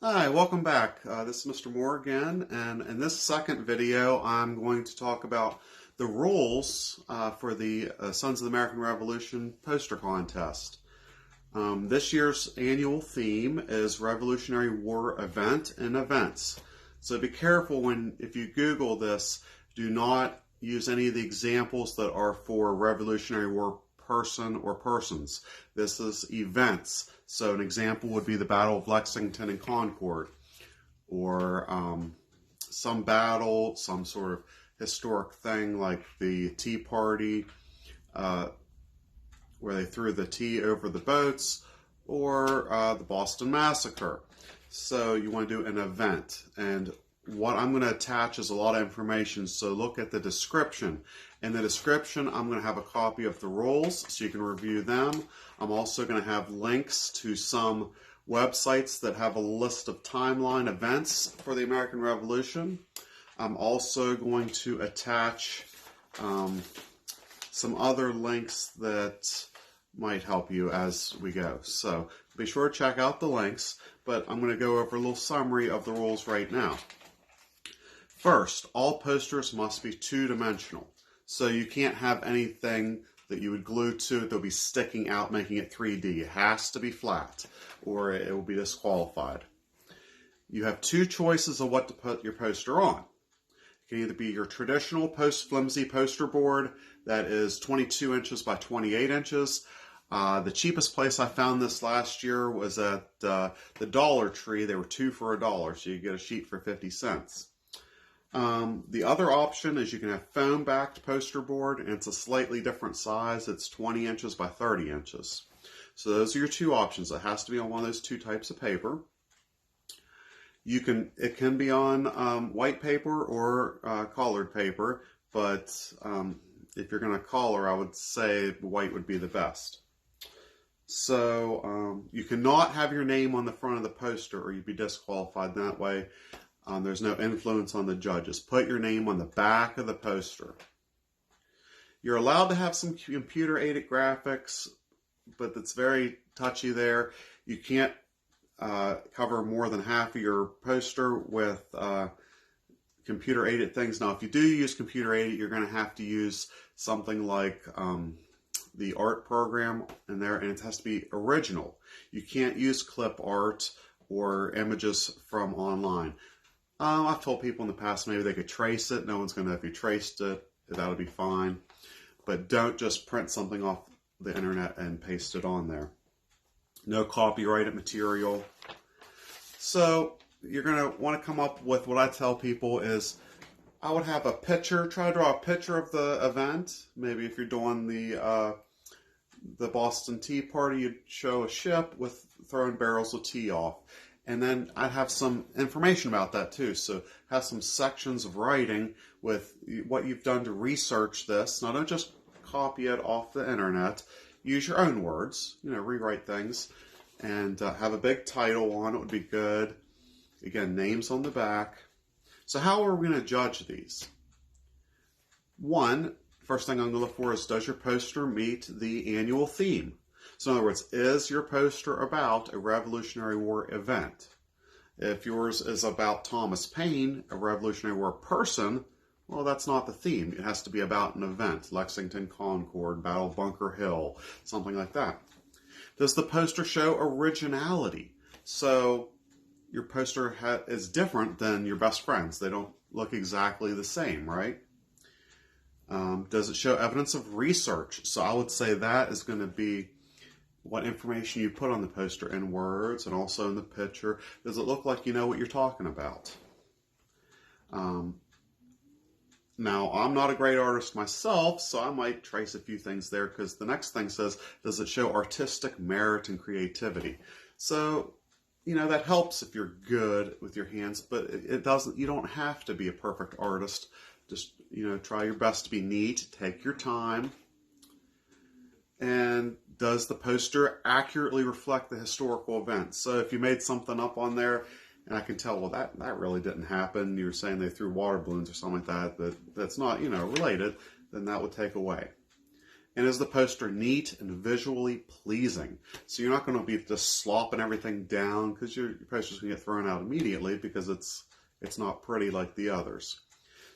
Hi, welcome back. This is Mr. Moore again, and in this second video I'm going to talk about the rules for the Sons of the American Revolution poster contest. This year's annual theme is Revolutionary War Event and Events. So be careful if you Google this, do not use any of the examples that are for Revolutionary War person or persons. This is events. So an example would be the Battle of Lexington and Concord, or some battle, some sort of historic thing like the Tea Party, where they threw the tea over the boats, or the Boston Massacre. So you want to do an event, and what I'm going to attach is a lot of information, so look at the description. In the description, I'm going to have a copy of the rules so you can review them. I'm also going to have links to some websites that have a list of timeline events for the American Revolution. I'm also going to attach some other links that might help you as we go. So be sure to check out the links, but I'm going to go over a little summary of the rules right now. First, all posters must be two-dimensional. So you can't have anything that you would glue to it that'll be sticking out, making it 3D. It has to be flat, or it will be disqualified. You have two choices of what to put your poster on. It can either be your traditional flimsy poster board that is 22 inches by 28 inches. The cheapest place I found this last year was at the Dollar Tree. They were two for $1, so you get a sheet for 50 cents. The other option is you can have foam-backed poster board, and it's a slightly different size. It's 20 inches by 30 inches. So those are your two options. It has to be on one of those two types of paper. It can be on white paper or colored paper, but if you're going to color, I would say white would be the best. So you cannot have your name on the front of the poster, or you'd be disqualified that way. There's no influence on the judges. Put your name on the back of the poster. You're allowed to have some computer-aided graphics, but it's very touchy there. You can't cover more than half of your poster with computer-aided things. Now, if you do use computer-aided, you're going to have to use something like the art program in there, and it has to be original. You can't use clip art or images from online. I've told people in the past maybe they could trace it. No one's going to know if you traced it. That'll be fine. But don't just print something off the internet and paste it on there. No copyrighted material. So you're going to want to come up with what I tell people is I would have a picture. Try to draw a picture of the event. Maybe if you're doing the Boston Tea Party, you'd show a ship with throwing barrels of tea off. And then I'd have some information about that too. So have some sections of writing with what you've done to research this. Now don't just copy it off the internet. Use your own words, rewrite things. And have a big title on it would be good. Again, names on the back. So how are we going to judge these? First thing I'm going to look for is, does your poster meet the annual theme? So in other words, is your poster about a Revolutionary War event? If yours is about Thomas Paine, a Revolutionary War person, well, that's not the theme. It has to be about an event, Lexington, Concord, Battle of Bunker Hill, something like that. Does the poster show originality? So your poster is different than your best friends. They don't look exactly the same, right? Does it show evidence of research? So I would say that is going to be what information you put on the poster in words and also in the picture. Does it look like you know what you're talking about? Now, I'm not a great artist myself, so I might trace a few things there, because the next thing says, does it show artistic merit and creativity? So, that helps if you're good with your hands, but it doesn't. You don't have to be a perfect artist. Just, try your best to be neat, take your time. And does the poster accurately reflect the historical event? So if you made something up on there, and I can tell, well, that really didn't happen. You were saying they threw water balloons or something like that, that's not, related, then that would take away. And is the poster neat and visually pleasing? So you're not going to be just slopping everything down, because your poster's going to get thrown out immediately because it's not pretty like the others.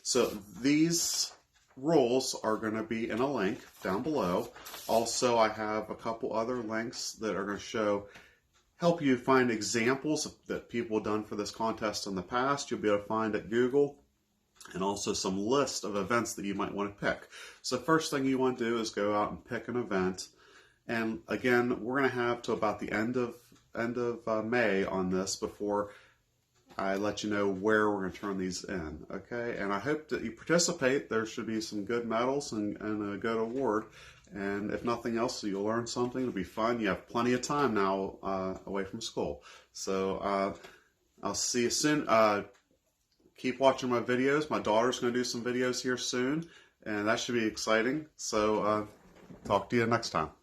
So these rules are going to be in a link down below. Also, I have a couple other links that are going to help you find examples that people have done for this contest in the past. You'll be able to find at Google, and also some list of events that you might want to pick. So first thing you want to do is go out and pick an event. And again, we're going to have to about the end of May on this before I let you know where we're going to turn these in. Okay, and I hope that you participate. There should be some good medals and a good award. And if nothing else, you'll learn something. It'll be fun. You have plenty of time now away from school. So I'll see you soon. Keep watching my videos. My daughter's going to do some videos here soon, and that should be exciting. So talk to you next time.